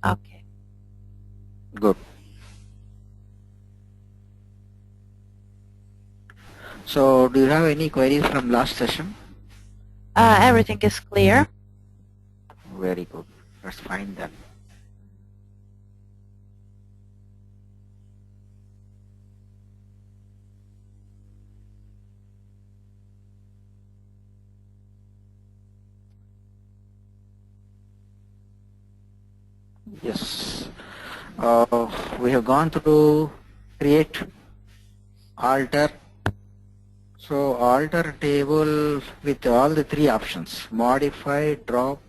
Okay. Good. So, do you have any queries from last session? Everything is clear. Very good. That's fine then. Yes. We have gone through create, alter. So, alter table with all the three options: modify, drop,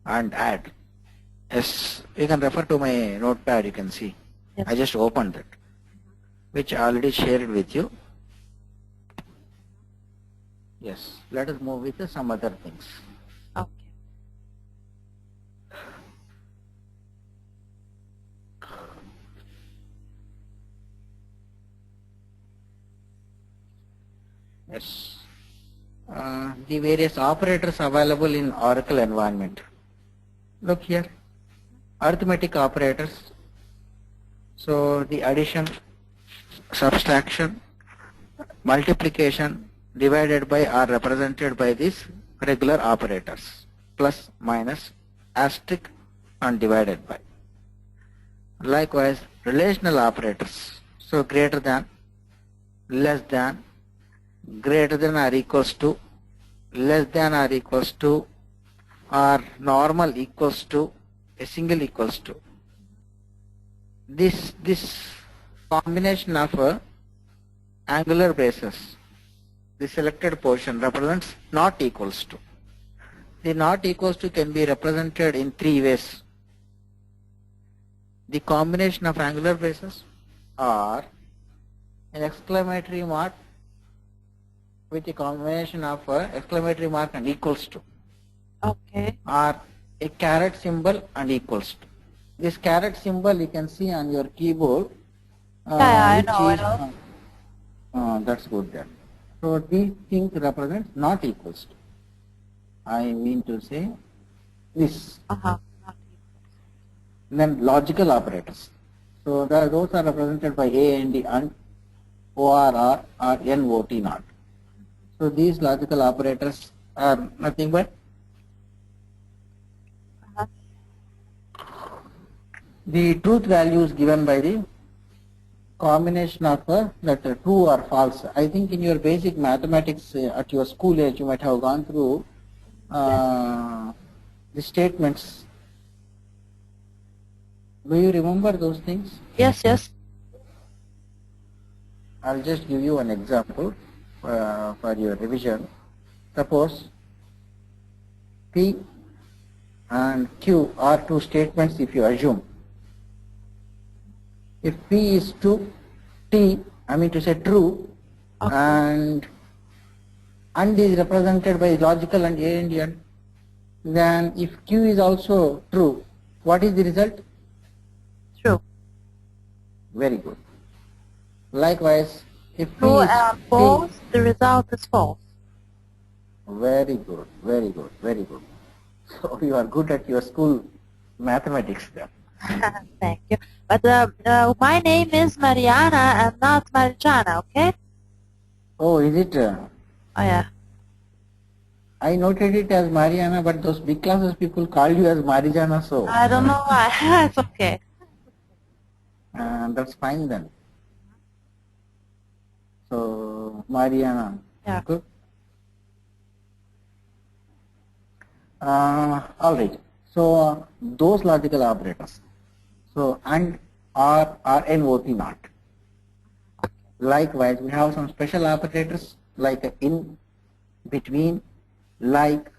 and add. Yes, you can refer to my notepad. You can see. Yes. I just opened it, which I already shared with you. Yes. Let us move with some other things. Okay. Yes. The various operators available in Oracle environment. Look here, arithmetic operators. So the addition, subtraction, multiplication, divided by are represented by these regular operators, plus, minus, asterisk, and divided by. Likewise, relational operators. So greater than, less than, greater than or equals to, less than or equals to, or normal equals to, a single equals to. This combination of angular braces, the selected portion represents not equals to. The not equals to can be represented in three ways. The combination of angular braces, or an exclamatory mark with a combination of exclamatory mark and equals to, Okay. or a caret symbol and equals to. This caret symbol you can see on your keyboard, I which know. I is know. that's good then. So these things represent not equals to. I mean to say this. Not Then logical operators. So those are represented by A and D and ORR or NOT not. So these logical operators are nothing but the truth values given by the combination of that true or false. I think in your basic mathematics at your school age you might have gone through the statements. Do you remember those things? Yes. Yes. I'll just give you an example for your revision. Suppose P and Q are two statements if you assume. If P is true, T, I mean to say true, Okay. and is represented by logical and A and N, then if Q is also true, what is the result? True. Very good. Likewise, if P True is and T, false. The result is false. very good, very good, very good. So you are good at your school mathematics then. Thank you. But my name is Mariana and not Marijana. Okay. Oh, is it? Oh yeah. I noted it as Mariana, but those big classes people call you as Marijana, so I don't know why. It's okay. that's fine then. So Mariana, Yeah. good. All right. So those logical operators. So and are NOT not. Likewise, we have some special operators like in, between, like,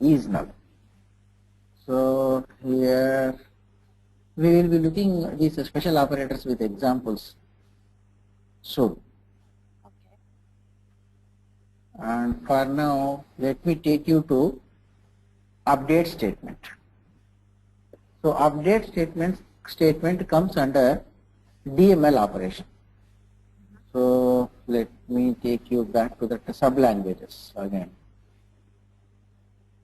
is null. So here we will be looking at these special operators with examples soon. Okay. And for now, let me take you to update statement. So update statement comes under DML operation. So let me take you back to the sub-languages again.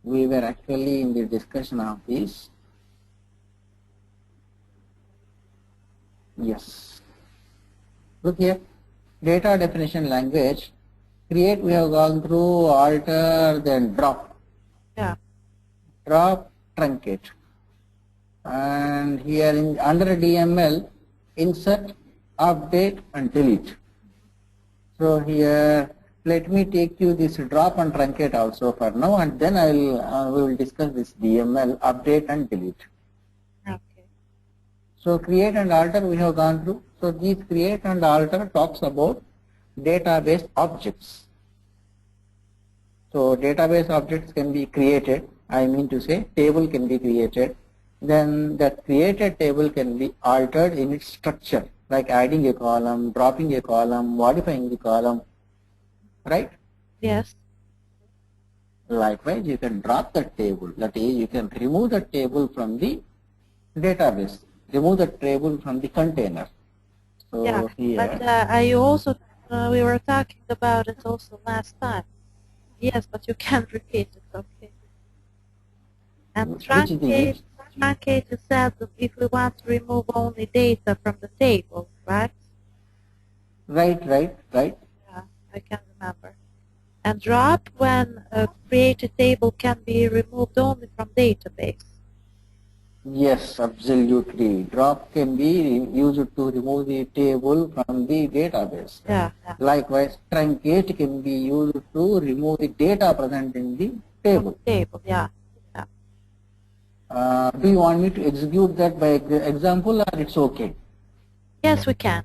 We were actually in the discussion of these. Yes. Look here, data definition language. Create, we have gone through, alter, then drop. Yeah. Drop, truncate. And here in under DML, insert, update, and delete. So here, let me take you this drop and truncate also for now, and then we will discuss this DML, update and delete. Okay. So create and alter we have gone through. So these create and alter talks about database objects. So database objects can be created, I mean to say table can be created. Then that created table can be altered in its structure, like adding a column, dropping a column, modifying the column, right? Yes. Likewise, you can drop that table, that is, you can remove the table from the database, remove the table from the container. So Yeah, here, but I also, we were talking about it also last time. Yes, but you can't repeat it, okay? And which is the truncate, you said that if we want to remove only data from the table, right? right. Yeah, I can remember. And drop, when a created table can be removed only from database. Yes, absolutely. Drop can be used to remove the table from the database. Yeah, yeah. Likewise, truncate can be used to remove the data present in the table. Yeah. Do you want me to execute that by example, or it's okay? Yes, we can.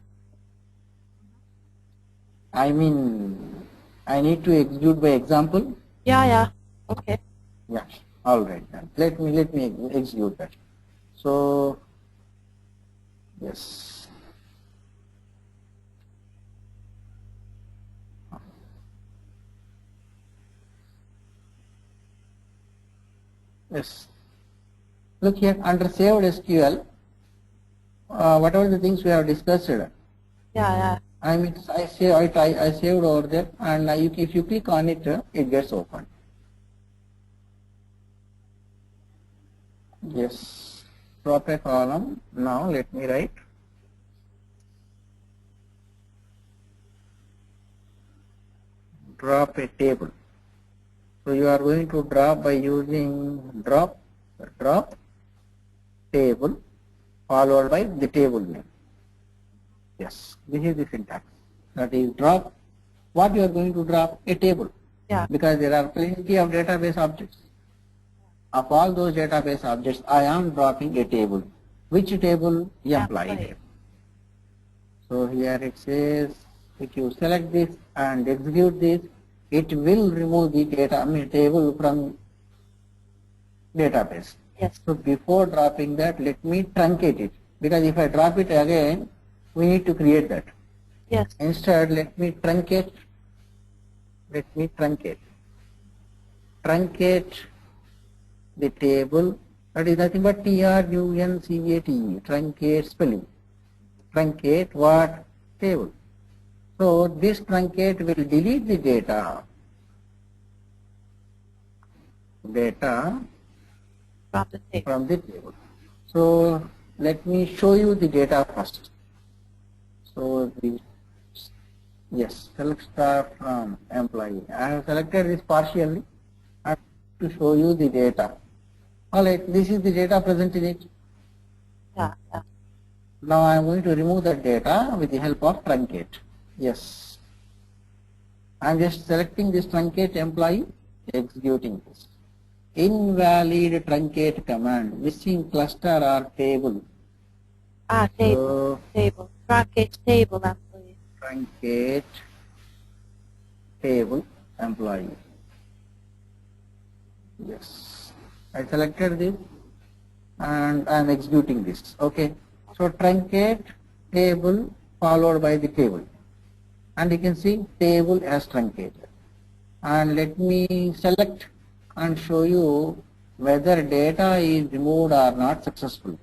I mean, I need to execute by example? Yeah. Okay. Yeah, all right then. Let me execute that. So, yes. Yes. Look here, under saved SQL, whatever the things we have discussed, Yeah. I mean, I saved over there, and if you click on it, it gets opened. Yes, drop a column. Now let me write. Drop a table. So you are going to drop by using drop table followed by the table name. Yes, this is the syntax. That is drop. What you are going to drop? A table. Yeah. Because there are plenty of database objects. Of all those database objects, I am dropping a table. Which table? Employee table. So here it says, if you select this and execute this, it will remove the table from database. Yes. So before dropping that, let me truncate it, because if I drop it again, we need to create that. Yes. Instead, let me truncate. Truncate the table. That is nothing but truncate, truncate spelling. Truncate what? Table. So this truncate will delete the data from the table. So let me show you the data first. So yes, select star from employee. I have selected this partially to show you the data. Alright, this is the data present in it. Yeah. Now I am going to remove the data with the help of truncate. Yes. I am just selecting this truncate employee, executing this. Invalid truncate command, missing cluster or table. Table. Truncate table employee. Truncate table employee. Yes. I selected this and I am executing this. Okay. So truncate table followed by the table. And you can see table has truncated. And let me select and show you whether data is removed or not successfully.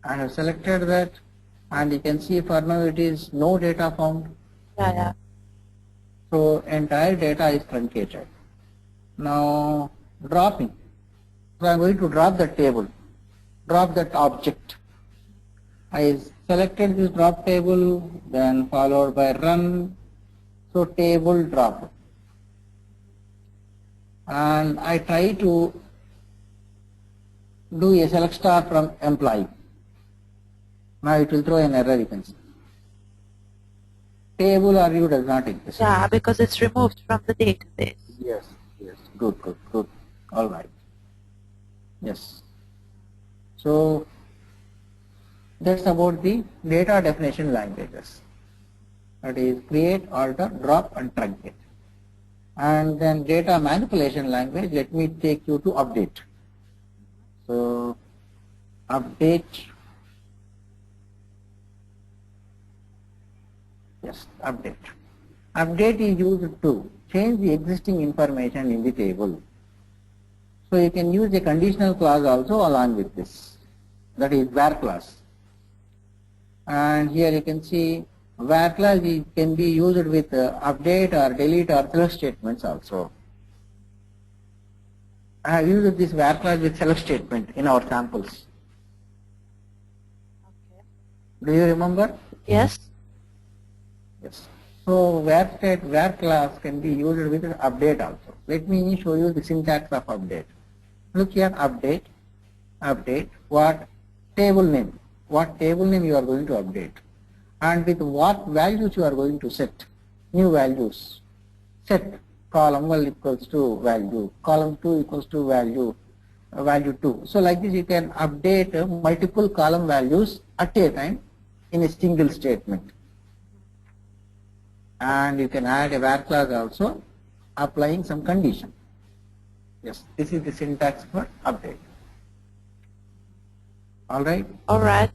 I have selected that, and you can see for now it is no data found. Yeah. So entire data is truncated. Now dropping. So I am going to drop that table, drop that object. I selected this drop table, then followed by run, so table drop. And I try to do a select star from employee. Now it will throw an error, you can see. Table or view does not exist. Yeah, because it's removed from the database. Yes, yes, good, good, good. All right. Yes. So that's about the data definition languages. That is create, alter, drop, and truncate. And then data manipulation language, let me take you to update. So update, yes, update. Update is used to change the existing information in the table. So you can use a conditional clause also along with this, that is where clause. And here you can see where clause can be used with update or delete or select statements also. I have used this where clause with select statement in our samples. Okay. Do you remember? Yes. Yes. So where class can be used with update also. Let me show you the syntax of update. Look here, update, what table name, you are going to update, and with what values you are going to set, new values. Set column 1 equals to value, column 2 equals to value 2. So like this you can update multiple column values at a time in a single statement. And you can add a where clause also applying some condition. Yes, this is the syntax for update. All right. All right.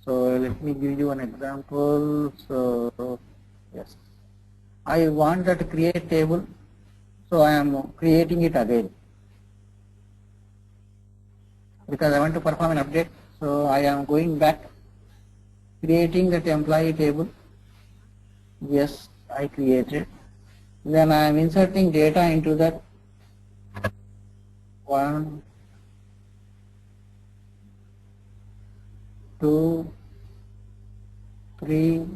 So let me give you an example. So yes, I want that create table, so I am creating it again because I want to perform an update. So I am going back, creating that employee table. Yes, I created. Then I am inserting data into that. 1, 2, 3,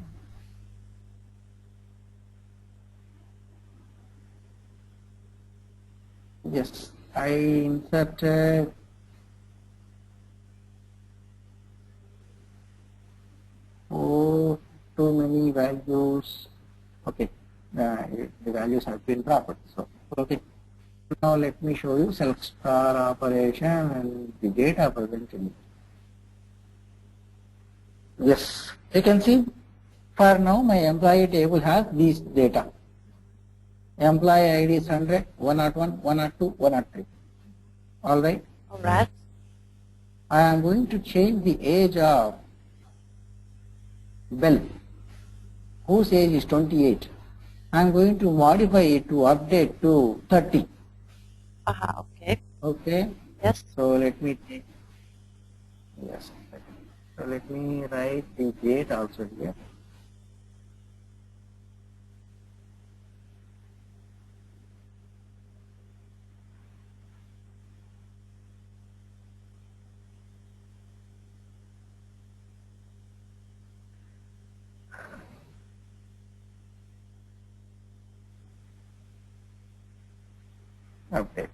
yes, I inserted too many values. Okay, the values have been dropped. So okay, now let me show you select star operation and the data presented. Yes, you can see for now my employee table has these data. Employee ID is 100, 101, 102, 103. All right. All right. I am going to change the age of Bell, whose age is 28. I am going to modify it to update to 30. Okay. Okay. Yes. So let me take. Yes. So let me write the date also here. Update.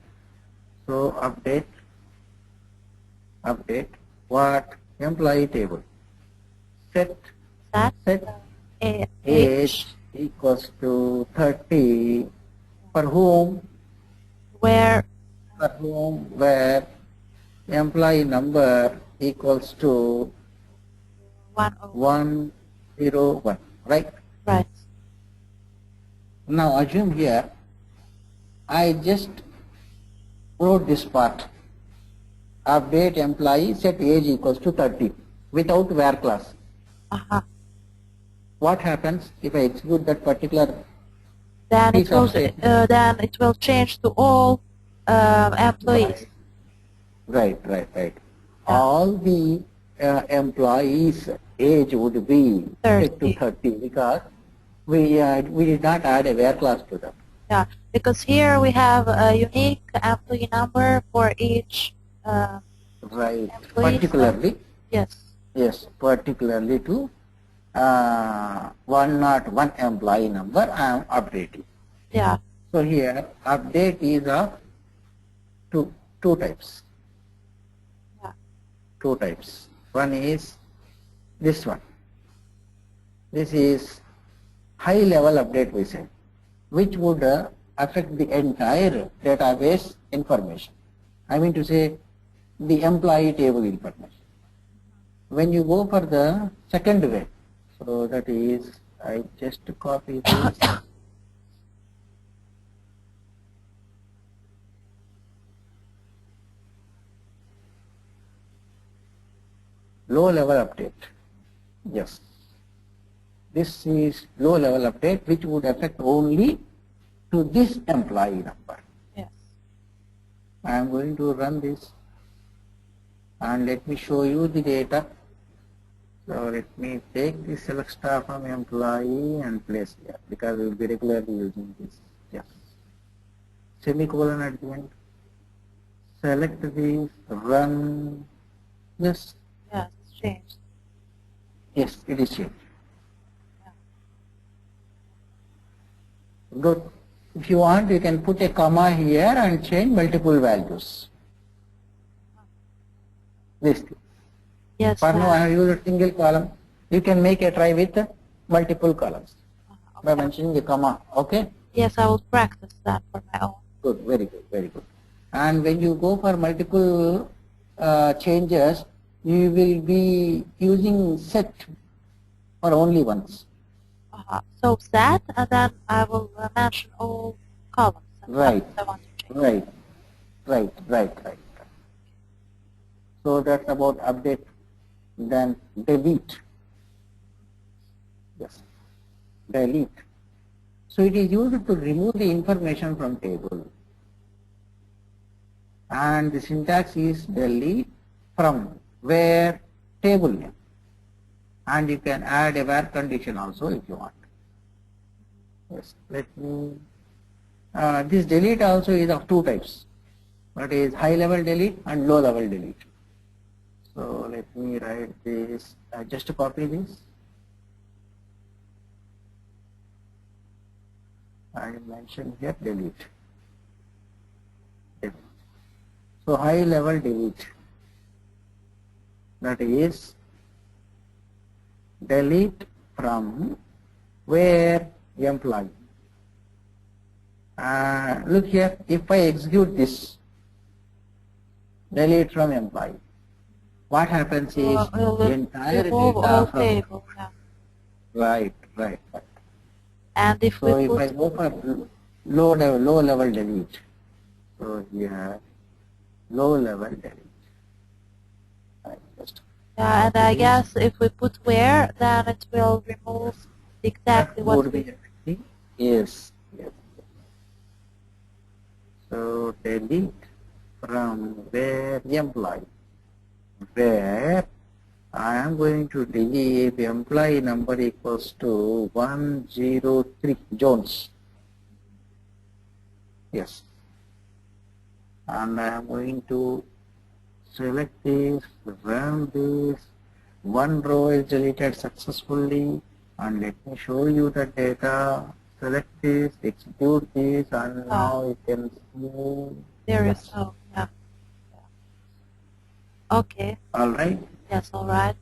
So update what employee table. Set age equals to 30 for whom where employee number equals to 101, right? Right. Now assume here I just wrote this part, update employee set age equals to 30 without where class. What happens if I execute that particular then piece of statement? then it will change to all employees. Right. Yeah. All the employees' age would be 30. set to 30 because we did not add a where class to them. Yeah, because here we have a unique employee number for each Right. employee. Particularly. So, yes. Yes, particularly to 101 employee number I am updating. Yeah. So here update is of two types. Yeah. Two types. One is this one. This is high level update we say, which would affect the entire database information. I mean to say the employee table information. When you go for the second way, so that is, I just copy this. Low level update. Yes. This is low level update which would affect only to this employee number. Yes. I am going to run this and let me show you the data. So let me take the select star from employee and place here because we will be regularly using this. Yes. Semicolon at the end. Select this, run. Yes. Yes, it's changed. Yes, it is changed. Yeah. Good. If you want, you can put a comma here and change multiple values. This thing. Yes. For now, I have used a single column. You can make a try with multiple columns by mentioning the comma. Okay? Yes, I will practice that for my own. Good. Very good. Very good. And when you go for multiple changes, you will be using set for only once. So that, and then I will mention all columns. And Right. I want to change. Right. So that's about update. Then delete. Yes. Delete. So it is used to remove the information from table. And the syntax is delete from where table name. And you can add a where condition also if you want. Yes. Let me. This delete also is of two types. That is high level delete and low level delete. So let me write this, just copy this. I mentioned here delete. So high level delete, that is delete from where employee. Look here, if I execute this, delete from employee, what happens is the entire remove data all from table. Yeah. Right. And if So we if put I go for low level delete, so here low level delete. yeah, and I guess if we put where, then it will remove exactly what would we. be yes. So delete from where employee, where I am going to delete employee number equals to 103 Jones. Yes. And I am going to select this, run this. One row is deleted successfully, and let me show you the data. Select this, execute this, and now you can see. There is no. Yeah. Okay. All right. Yes. All right.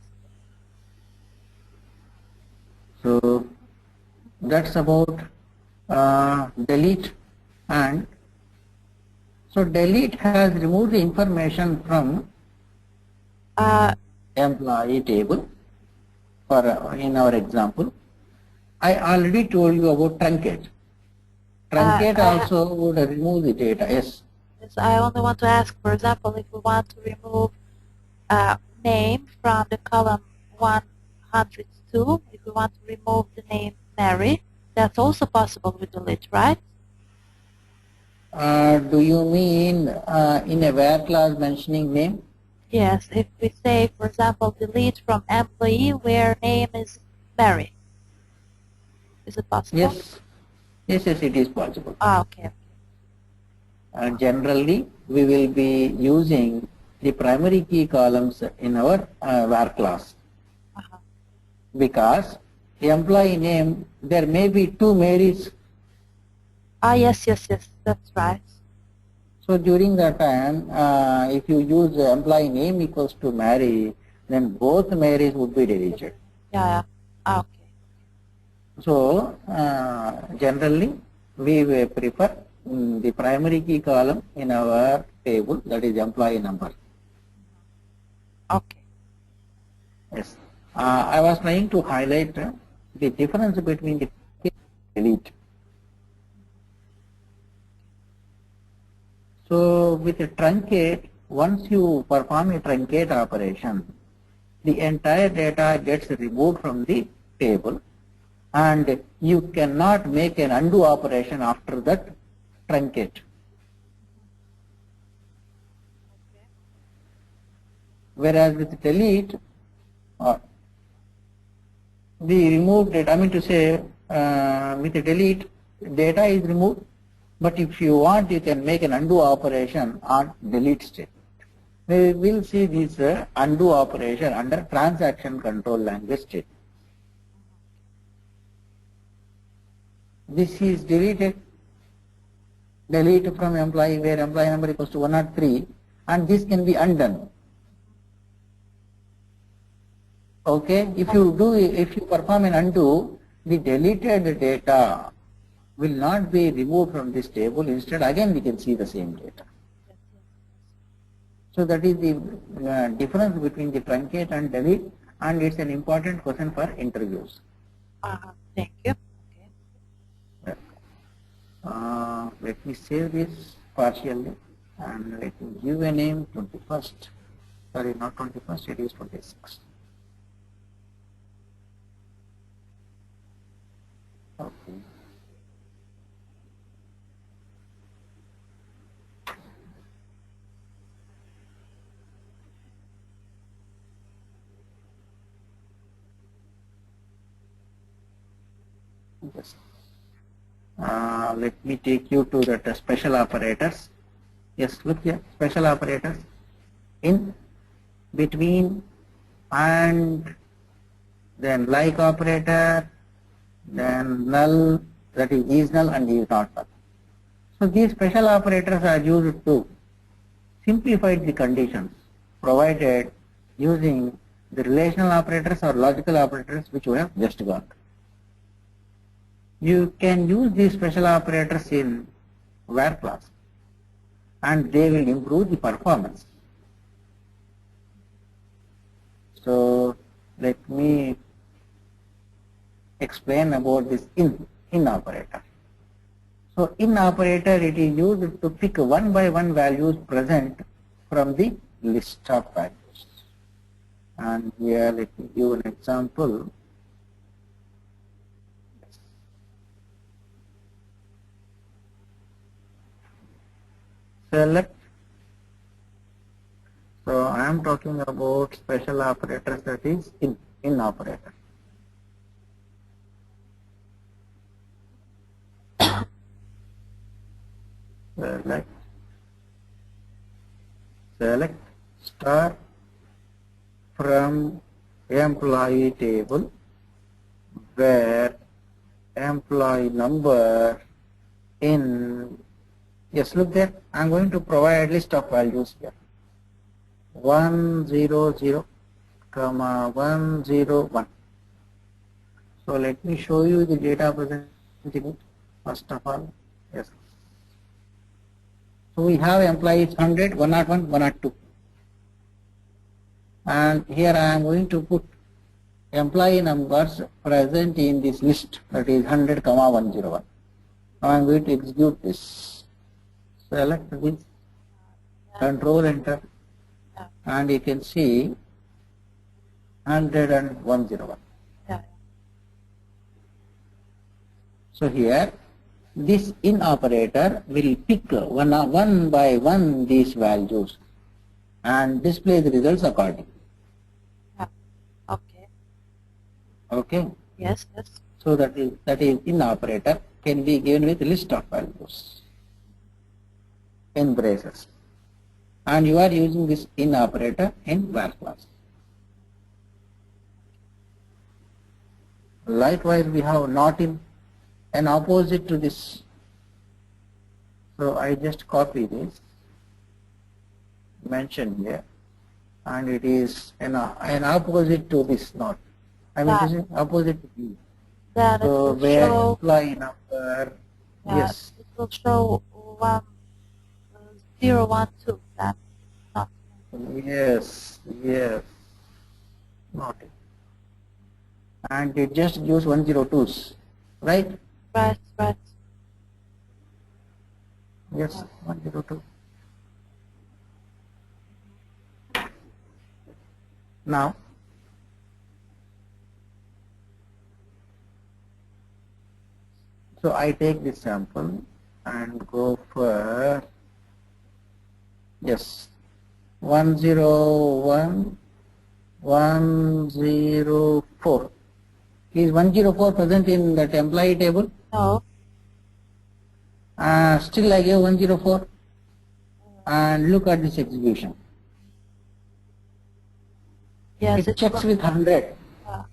So that's about delete. And so delete has removed the information from employee table. For in our example, I already told you about truncate. Truncate also would remove the data. Yes. Yes. I only want to ask, for example, if we want to remove name from the column 102, if we want to remove the name Mary, that's also possible with delete, right? Do you mean in a where clause mentioning name? Yes, if we say, for example, delete from employee where name is Mary. Is it possible? Yes, it is possible. Okay. Generally, we will be using the primary key columns in our var class. because the employee name, there may be two Marys. Yes, that's right. So during that time, if you use employee name equals to Mary, then both Marys would be deleted. Yeah. Okay. So generally we will prefer the primary key column in our table, that is employee number. Okay. Yes. I was trying to highlight the difference between the delete. So with a truncate, once you perform a truncate operation, the entire data gets removed from the table and you cannot make an undo operation after that truncate. Whereas with delete, the removed data, I mean to say with a delete, data is removed, but if you want you can make an undo operation on delete state. We will see this undo operation under transaction control language state. This is deleted, delete from employee where employee number equals to 103, and this can be undone. Okay, if you perform an undo, the deleted data will not be removed from this table. Instead, again we can see the same data. So that is the difference between the truncate and delete, and it's an important question for interviews. Thank you. Okay. Let me save this partially and let me give a name 21st. Sorry, not 21st, it is 26th. Okay. Yes. Let me take you to that special operators. Yes, look here, special operators in, between, and then like operator, then null, that is null and is not null. So these special operators are used to simplify the conditions provided using the relational operators or logical operators which we have just got. You can use these special operators in where class and they will improve the performance. So let me explain about this in operator. So in operator it is used to pick one by one values present from the list of values. And here let me give an example. Select. So I am talking about special operators, that is in operator. Select star from employee table where employee number in, yes, look there, I am going to provide list of values here. 100, 101. So let me show you the data presenting first of all. Yes. So we have employees 100, 101, 102. And here I am going to put employee numbers present in this list, that is 100, 101. Now I am going to execute this. Select this, control enter, and you can see 100 and 101. So here this in operator will pick one by one these values and display the results accordingly. Okay. Okay. Yes. So that is in operator can be given with list of values in braces, and you are using this in operator in var class. Likewise, we have not in, an opposite to this. So I just copy this, mention here, and it is an opposite to this not. I mean to That say opposite to B. that it So will where show. employee number, yes, It will show 1012. That's not. yes, yes, not it. And it just gives 102s, right? Right, right. Yes, 102. Now, so I take this sample and go for, yes, 101, 104. Is 104 present in that employee table? No. Still I gave 104. And look at this execution. Yes, It checks with 100. uh,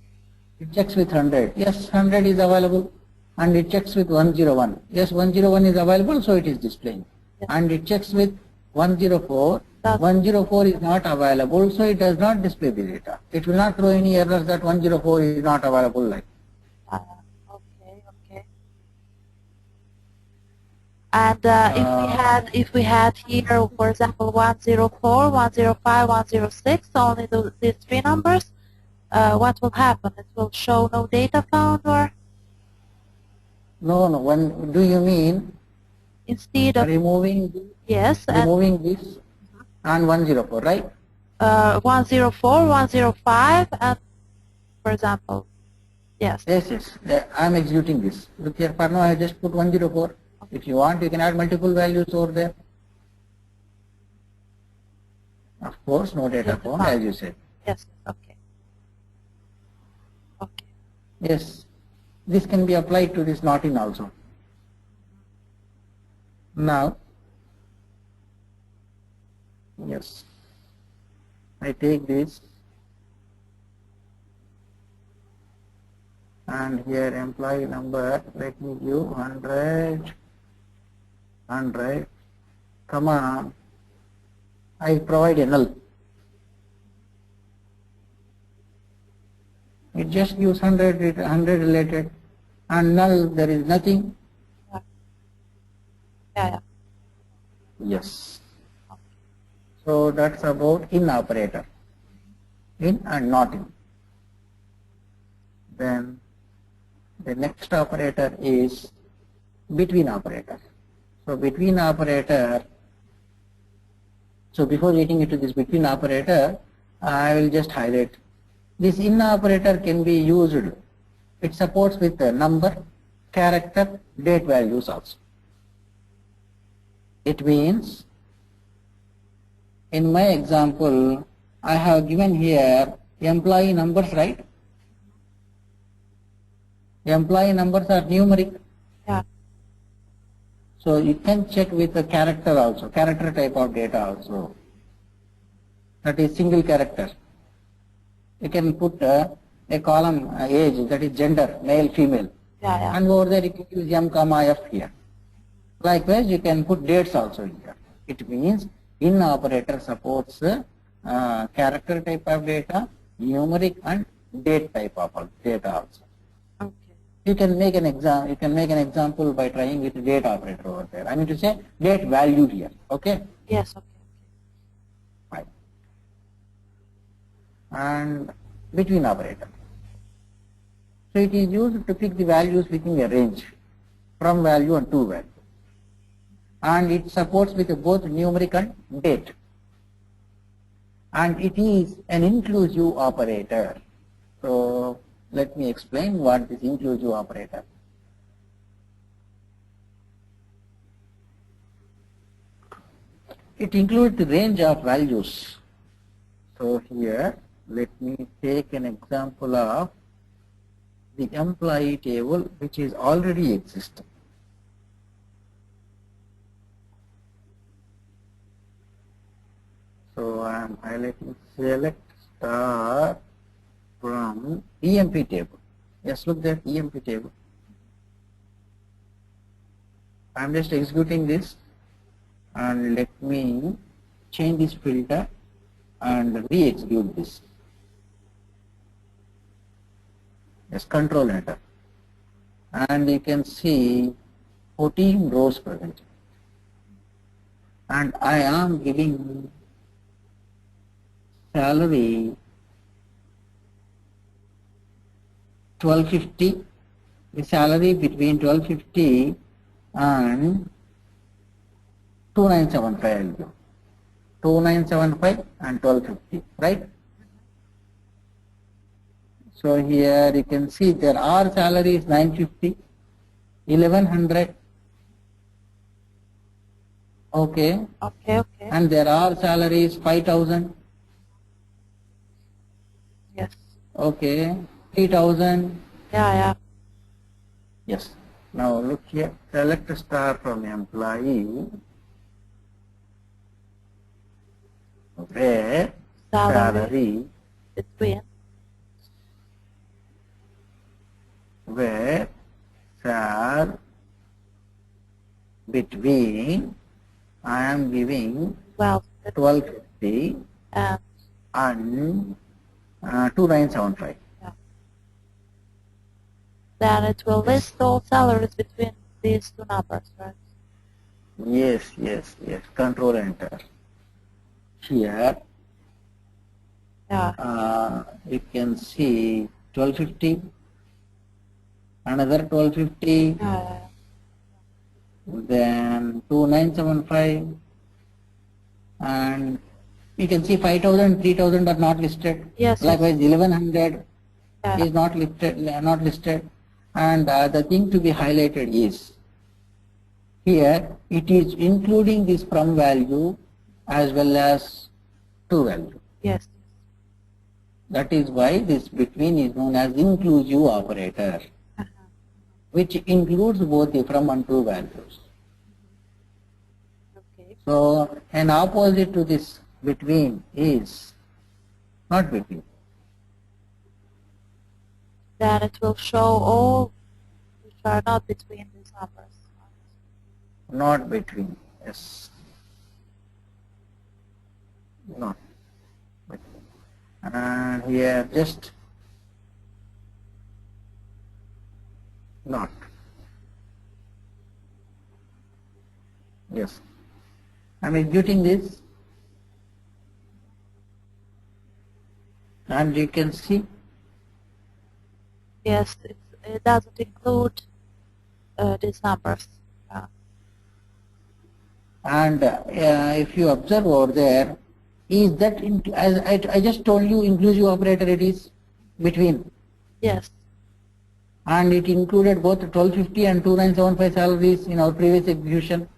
It checks with 100. Yes, 100 is available. And it checks with 101. Yes, 101 is available, so it is displaying. yes. And it checks with 104. That's 104 is not available, so it does not display the data. It will not throw any errors that 104 is not available like. okay, okay. And if we had here, for example, 104, 105, 106, only these three numbers, what will happen? It will show no data found, or No, no. When do you mean instead of removing yes, and this and 104, right? 104, 105, and for example, yes. Yes, yes. I am executing this. Look here, for now I just put 104. If you want, you can add multiple values over there. Of course, no data found, as you said. Yes, okay. Okay. Yes, this can be applied to this not in also. Now, yes, I take this and here employee number, let me give 100, 100, comma, I provide a null. It just gives 100, 100 related, and null there is nothing. Yeah, yeah. Yes. So that's about in operator, in and not in. Then the next operator is between operator. So between operator, so before getting into this between operator, I will just highlight. This in operator can be used. It supports with the number, character, date values also. It means, in my example, I have given here employee numbers, right? Employee numbers are numeric. Yeah. So you can check with the character also, character type of data also. That is single character. You can put a column age, that is gender, male, female. Yeah, yeah. And over there you can use M, comma, F here. Likewise, you can put dates also here. It means in operator supports character type of data, numeric and date type of data also. Okay. You can make an example by trying with date operator over there. I mean to say date value here. Okay? Yes, okay. Fine. And between operator. So it is used to pick the values within a range from value and to value. And it supports with both numeric and date. And it is an inclusive operator. So let me explain what is inclusive operator. It includes the range of values. So here, let me take an example of the employee table which is already existing. So I am highlighting select star from EMP table. Yes, look there, EMP table. I'm just executing this, and let me change this filter and re-execute this. Yes, control enter. And you can see 14 rows present. And I am giving salary 1250, the salary between 1250 and 2975 I'll give. 2975 and 1250, right? So here you can see there are salaries 950, 1100, okay, Okay. and there are salaries 5000, Yes. okay, 3000, Yeah. yes. Now look here, select a star from employee where salary between. where sal between I am giving 1250 and 2975. Yeah. Then it will list all salaries between these two numbers, right? Yes. Control enter. Here, you can see 1250, another 1250, then 2975, and you can see 5000, 3000 are not listed. Yes. Likewise, 1100 is not listed. And the thing to be highlighted is here it is including this from value as well as to value. Yes. That is why this between is known as inclusive operator, which includes both the from and to values. Okay. So an opposite to this between is not between. Then it will show all which are not between these numbers. Not between, yes. Not between. And here just not. Yes. I'm executing this, and you can see. Yes, it doesn't include these numbers. And if you observe over there, is that as I just told you, inclusive operator it is between. Yes. And it included both 1250 and 2975 salaries in our previous execution.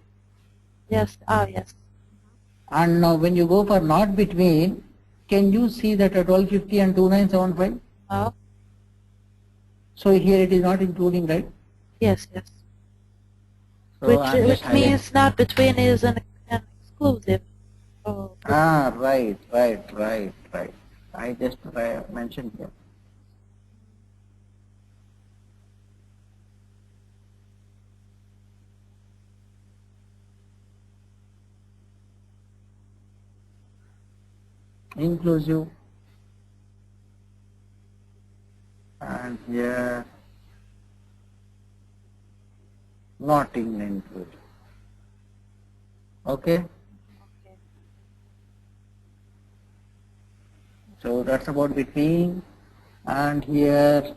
Yes. Yes. And now when you go for not between, can you see that 1250 and 2975? No. So here it is not including, right? Yes. So which means not between is an exclusive. Right. I just mentioned here. Inclusive, and here not inclusive. Okay. So that's about between, and here,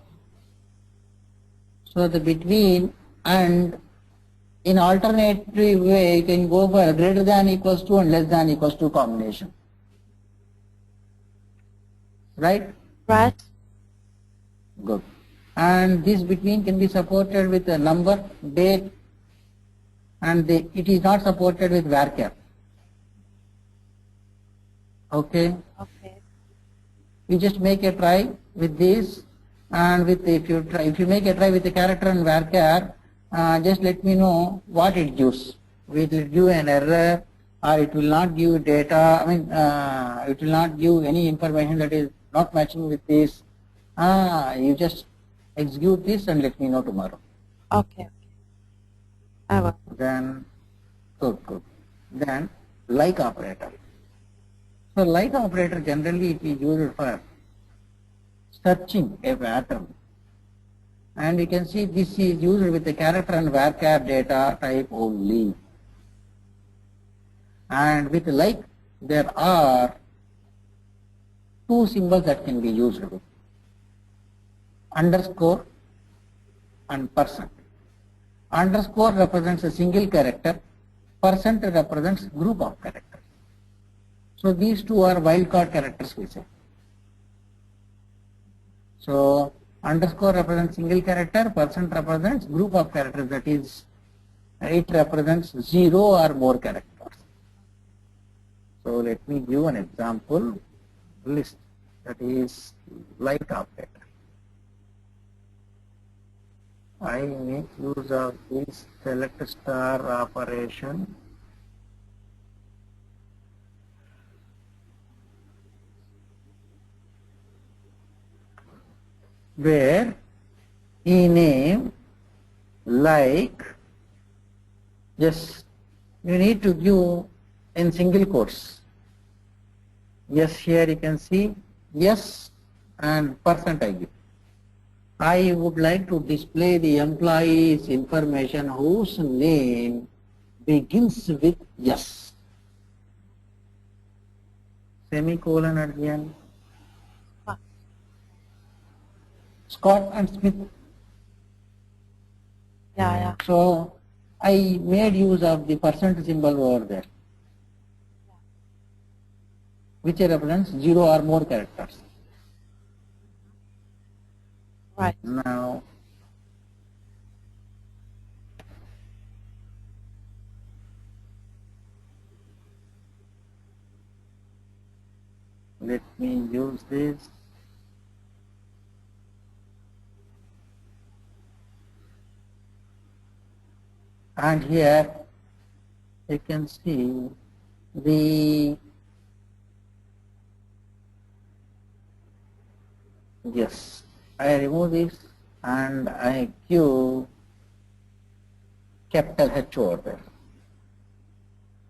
so the between and in alternative way you can go for greater than equals to and less than equals to combination. Right? Right. Good. And this between can be supported with a number, date, and it is not supported with varchar. Okay. You just make a try with this, and with if you make a try with the character and varchar, just let me know what it gives. Will it give an error, or it will not give data? I mean, it will not give any information that is not matching with this. You just execute this and let me know tomorrow. Okay. I will. Then, good. Then, like operator. So, like operator generally it is used for searching a pattern. And you can see this is used with the character and varchar data type only. And with like, there are two symbols that can be used with underscore and percent. Underscore represents a single character, percent represents group of characters. So these two are wildcard characters we say. So underscore represents single character, percent represents group of characters, that is it represents 0 or more characters. So let me give an example list, that is like operator. I make use of this select star operation where ename like, yes, you need to give in single quotes. Yes, here you can see yes and percent I give. I would like to display the employee's information whose name begins with yes. Semicolon at the end. Scott and Smith. Yeah. So I made use of the percent symbol over there, which represents 0 or more characters. Right. Now, let me use this. And here you can see the, yes, I remove this and I give capital H over there.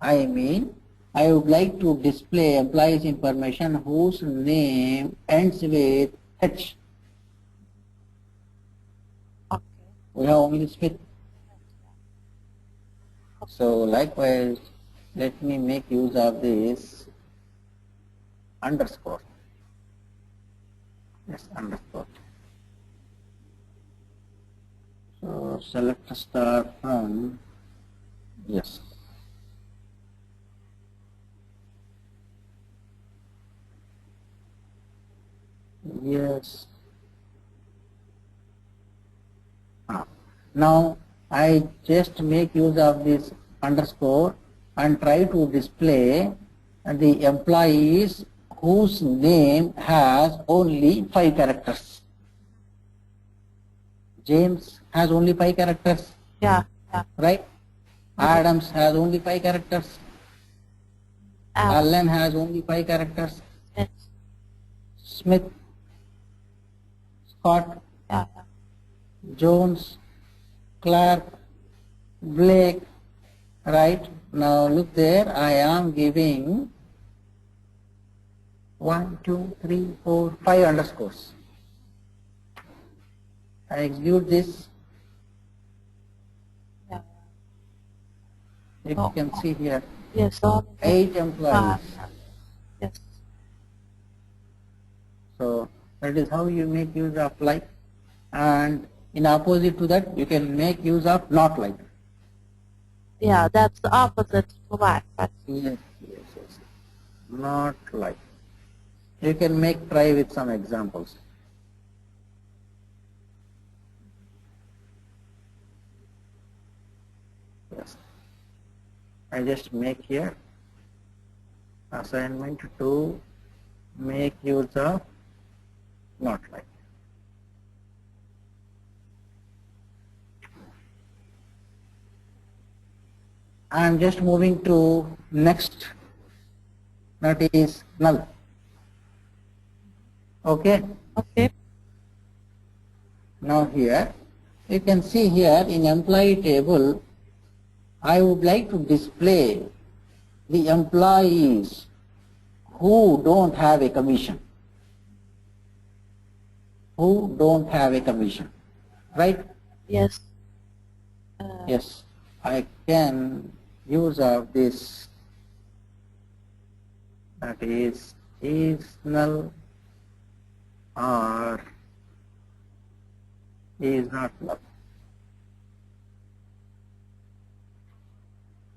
I mean, I would like to display employees information whose name ends with H. Okay. We have only Smith. So likewise, let me make use of this underscore. Yes, underscore. So select star from yes. Yes. Now I just make use of this underscore and try to display the employees whose name has only 5 characters. James has only 5 characters. Yeah. Right? Adams has only 5 characters. Allen has only 5 characters. Smith, Scott, Jones, Clark, Blake, right? Now look there, I am giving 1, 2, 3, 4, 5 underscores. I execute this. You can see here. Yes, 8 employees. Yes. So that is how you make use of like, and in opposite to that you can make use of not like. Yeah, that's the opposite to like. Yes. Not like. You can try with some examples. Yes. I just make here assignment to make use of not like. I am just moving to next, that is null. Okay. Okay. Now here, you can see here in employee table, I would like to display the employees who don't have a commission. Who don't have a commission, right? Yes. Yes, I can use of this, that is null or is not null.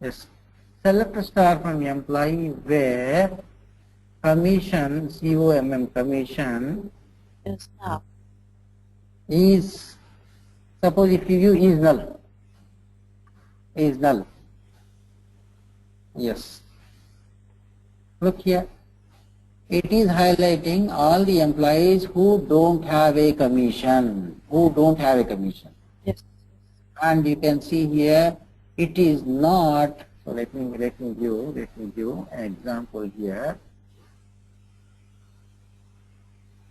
Yes, select a star from employee where commission, COMM commission Yes, now. is, suppose if you is null, yes. Look here, it is highlighting all the employees who don't have a commission, Yes. and you can see here it is not. So let me give an example here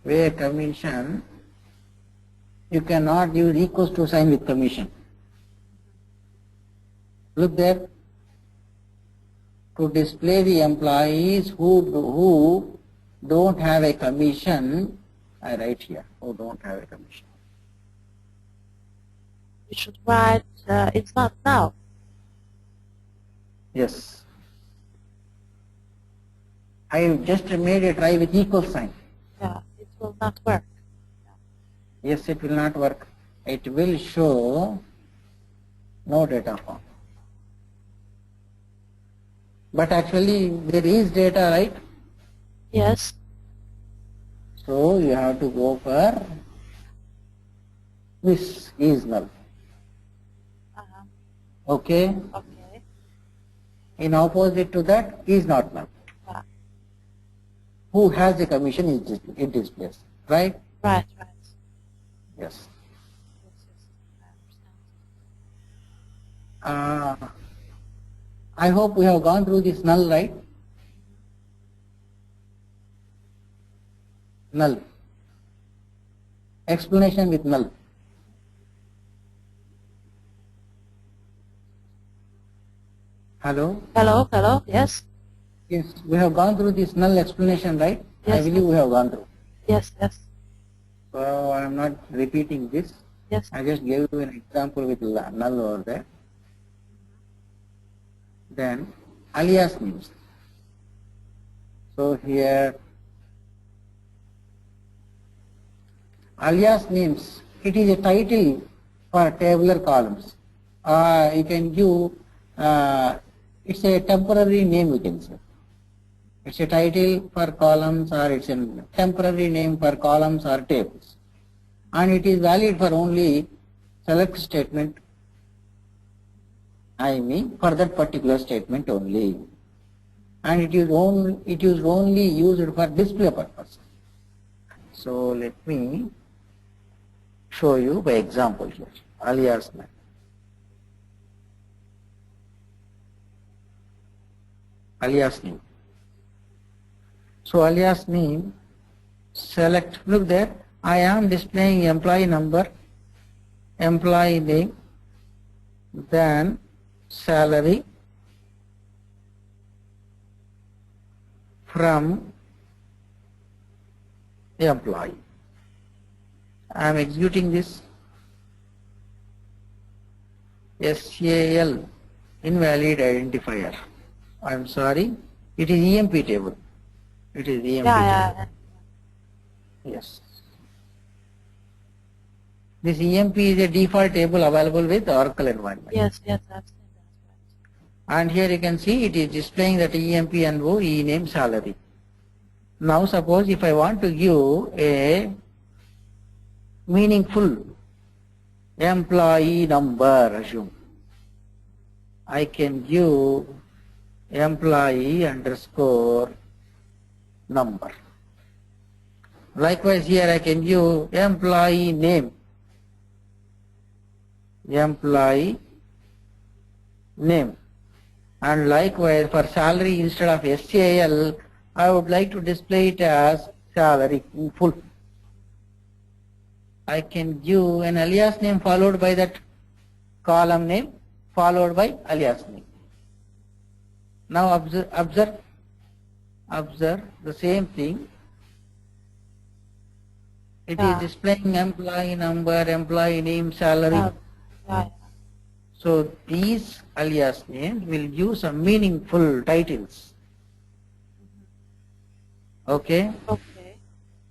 where commission, you cannot use equals to sign with commission. Look there, to display the employees who don't have a commission, I write here who don't have a commission. We should write it's not now. Yes, I just made a try with equal sign. Yeah, it will not work. Yes, it will not work. It will show no data form. But actually there is data, right? Yes. So you have to go for this is null. Okay. Okay. In opposite to that is not null. Yeah. Who has the commission is it displays, right? Right. Yes. Yes, I understand. I hope we have gone through this null, right? Null. Explanation with null. Hello? Hello, yes? Yes, we have gone through this null explanation, right? Yes. I believe we have gone through. Yes. So I am not repeating this. Yes. I just gave you an example with null over there. Then alias names. So here alias names, it is a title for tabular columns. You can give, it's a temporary name, we can say. It's a title for columns or it's a temporary name for columns or tables. And it is valid for only select statement, I mean for that particular statement only. And it is only used for display purpose. So let me show you by example here, alias name. Alias name. So alias name, select, look there, I am displaying employee number, employee name, then salary from employee. I am executing this. SQL invalid identifier. I am sorry, it is EMP table. It is EMP table. Yes. This EMP is a default table available with Oracle environment. Yes, I've seen that. And here you can see it is displaying that EMP and O E name salary. Now suppose if I want to give a meaningful employee number, assume, I can give employee underscore number. Likewise here I can give employee name, and likewise for salary instead of SAL I would like to display it as salary in full. I can give an alias name followed by that column name followed by alias name. Now observe the same thing. It is displaying employee number, employee name, salary. So these alias names will give some meaningful titles. Okay? Okay.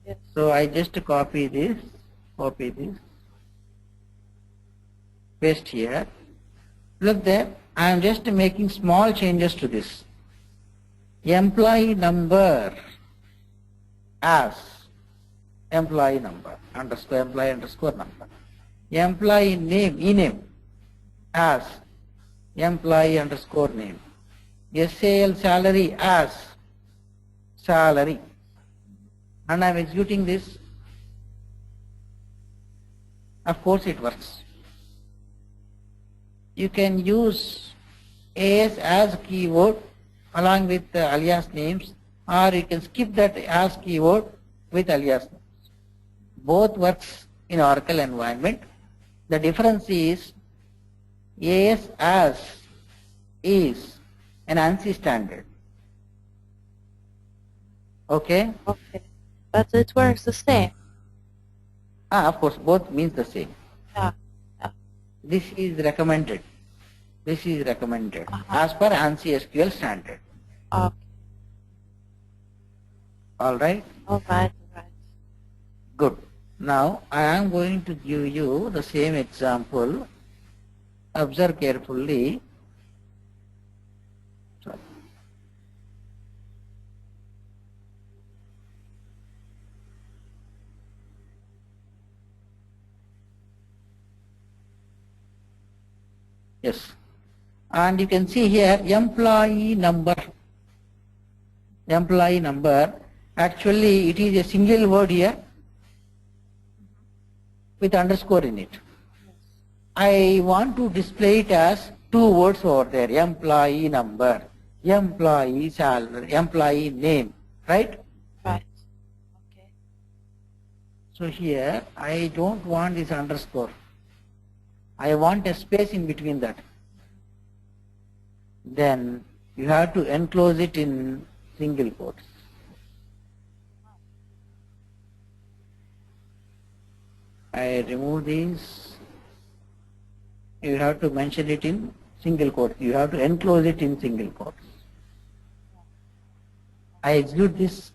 Yes. So I just copy this, paste here. Look there, I am just making small changes to this. Employee number as employee number underscore employee underscore number. Employee name, ename as employee underscore name. SAL salary as salary. And I am executing this. Of course it works. You can use as keyword along with alias names, or you can skip that as keyword with alias names. Both works in Oracle environment. The difference is as is an ANSI standard. Okay? Okay. But it works the same. Of course, both means the same. Yeah. This is recommended. As per ANSI SQL standard. Okay. All right? All right. Good. Now I am going to give you the same example. Observe carefully. Sorry. Yes. And you can see here employee number. Actually it is a single word here with underscore in it. I want to display it as two words over there. Employee number, employee salary, employee name. Right? Right. Okay. So here I don't want this underscore. I want a space in between that. Then you have to enclose it in single quotes. I remove these. You have to mention it in single quotes. You have to enclose it in single quotes. I execute this.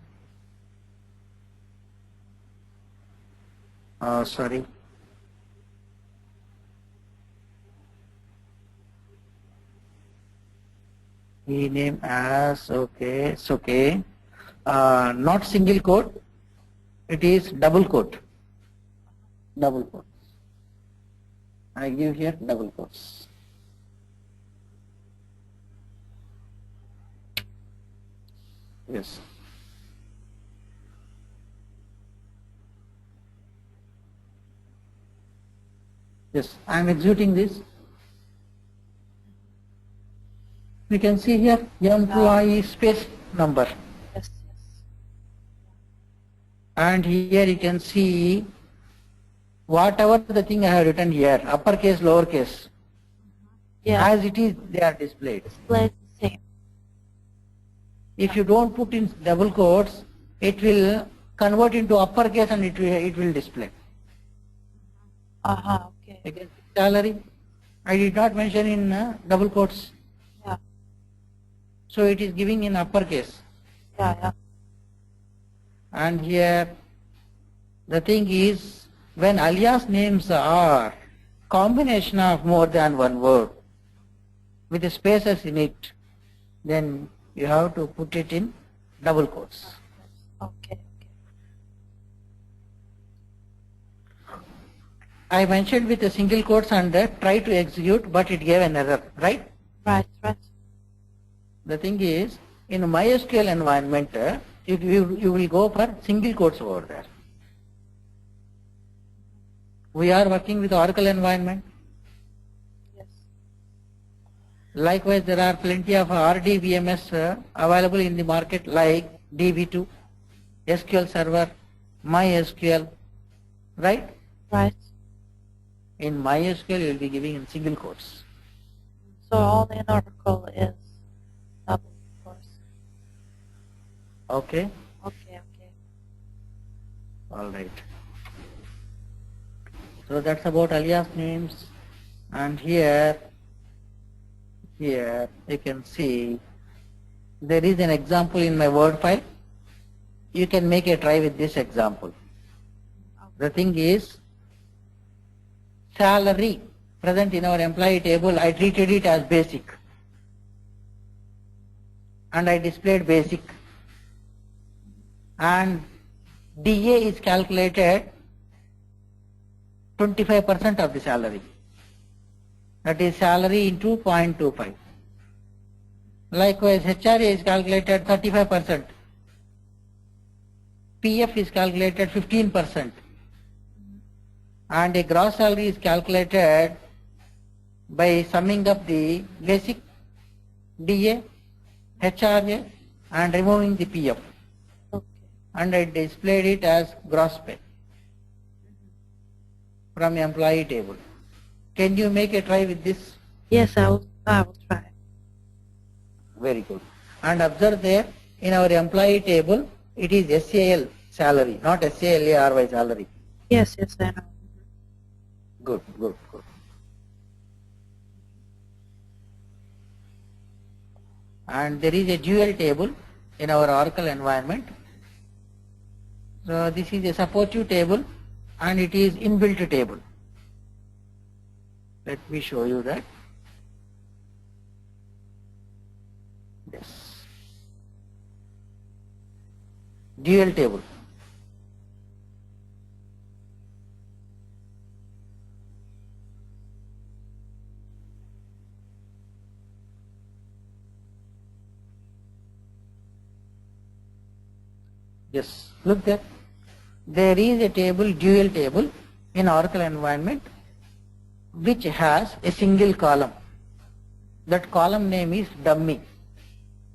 Sorry. Rename as, okay, it's okay. Not single quote, it is double quote. Double quotes. I give here double quotes. Yes. Yes, I am executing this. We can see here employee space number. Yes. And here you can see whatever the thing I have written here, uppercase, lowercase. Yeah. As it is, they are displayed. Displayed the same. If you don't put in double quotes, it will convert into uppercase and it will display. Okay. Again, salary, I did not mention in double quotes. Yeah. So it is giving in uppercase. Yeah. And here the thing is, when alias names are combination of more than one word with the spaces in it, then you have to put it in double quotes. Okay. I mentioned with the single quotes and try to execute, but it gave an error, right? Right. The thing is, in MySQL environment, you will go for single quotes over there. We are working with Oracle environment. Yes. Likewise, there are plenty of RDBMS available in the market like DB2, SQL Server, MySQL, right? Right. In MySQL, you will be giving in single quotes. So only in Oracle is double, of course. Okay? Okay, okay. All right. So that's about alias names. And here you can see there is an example in my Word file. You can make a try with this example. The thing is, salary present in our employee table, I treated it as basic. And I displayed basic. And DA is calculated 25% of the salary. That is salary into 0.25. Likewise, HRA is calculated 35%. PF is calculated 15%. And a gross salary is calculated by summing up the basic, DA, HRA and removing the PF. Okay. And I displayed it as gross pay from employee table. Can you make a try with this? Yes, I will try. Very good. And observe there, in our employee table, it is SAL salary, not SALARY salary. Yes, yes, I know. Good, good, good. And there is a dual table in our Oracle environment. So this is a supportive table and it is inbuilt table. Let me show you that. Yes. Dual table. Yes, look there. There is a table, dual table in Oracle environment which has a single column. That column name is dummy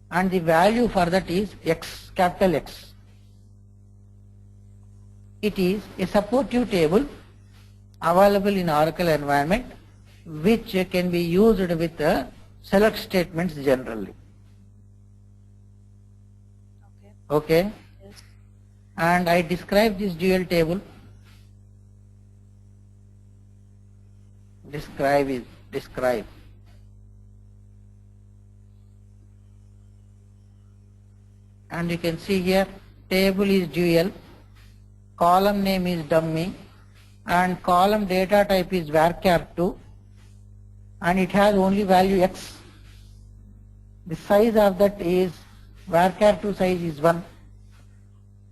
and the value for that is X, capital X. It is a supportive table available in Oracle environment which can be used with select statements generally. Okay. Okay? Yes. And I describe this dual table. Describe. And you can see here, table is dual, column name is dummy, and column data type is varchar2, and it has only value X. The size of that is, varchar2 size is 1.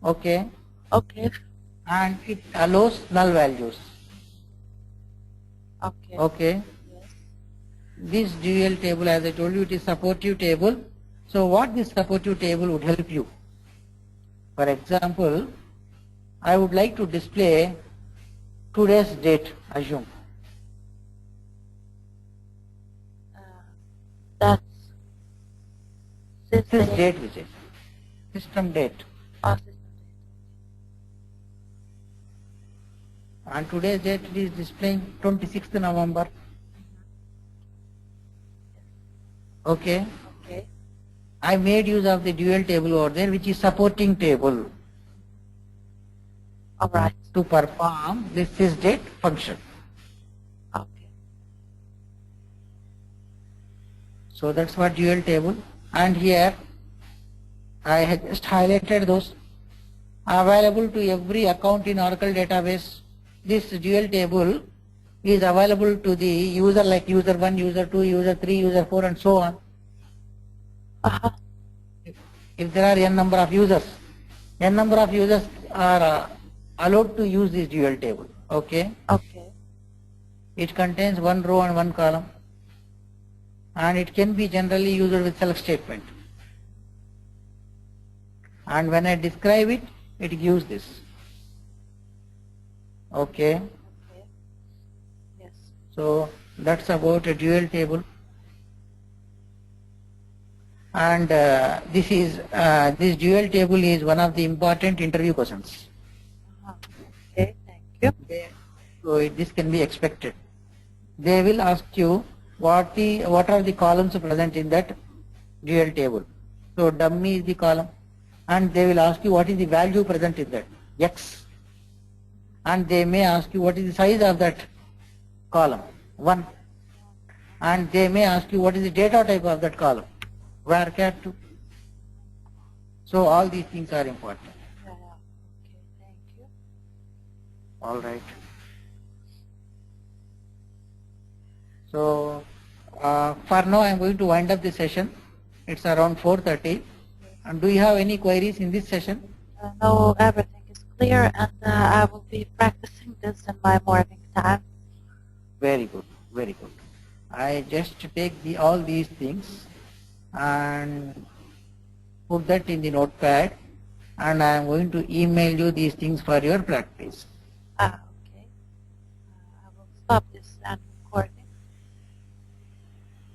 Okay? Okay. And it allows null values. Okay. Okay? Yes. This dual table, as I told you, it is supportive table. So what this supportive table would help you? For example, I would like to display today's date, assume. That's This system date which is system date. or system And today's date is displaying 26th November. Okay. Okay. I made use of the dual table over there which is supporting table All right. to perform this sysdate function. Okay. So that's what dual table. And here I had just highlighted those available to every account in Oracle database. This dual table is available to the user like user 1, user 2, user 3, user 4 and so on. Uh-huh. If there are n number of users are allowed to use this dual table. Okay. Okay. It contains one row and one column and it can be generally used with select statement. And when I describe it, it gives this. Okay. Okay. Yes. So that's about a dual table. And this dual table is one of the important interview questions. Uh-huh. Okay. Thank you. So this can be expected. They will ask you what are the columns present in that dual table. So dummy is the column, and they will ask you what is the value present in that X, and they may ask you what is the size of that column 1, and they may ask you what is the data type of that column varchar 2. So all these things are important. Yeah, yeah. Okay, thank you. All right. So for now I am going to wind up the session. It's around 4:30. And do you have any queries in this session? No, everything is clear, and I will be practicing this in my morning time. Very good, very good. I just take all these things and put that in the notepad, and I am going to email you these things for your practice. Okay. I will stop this and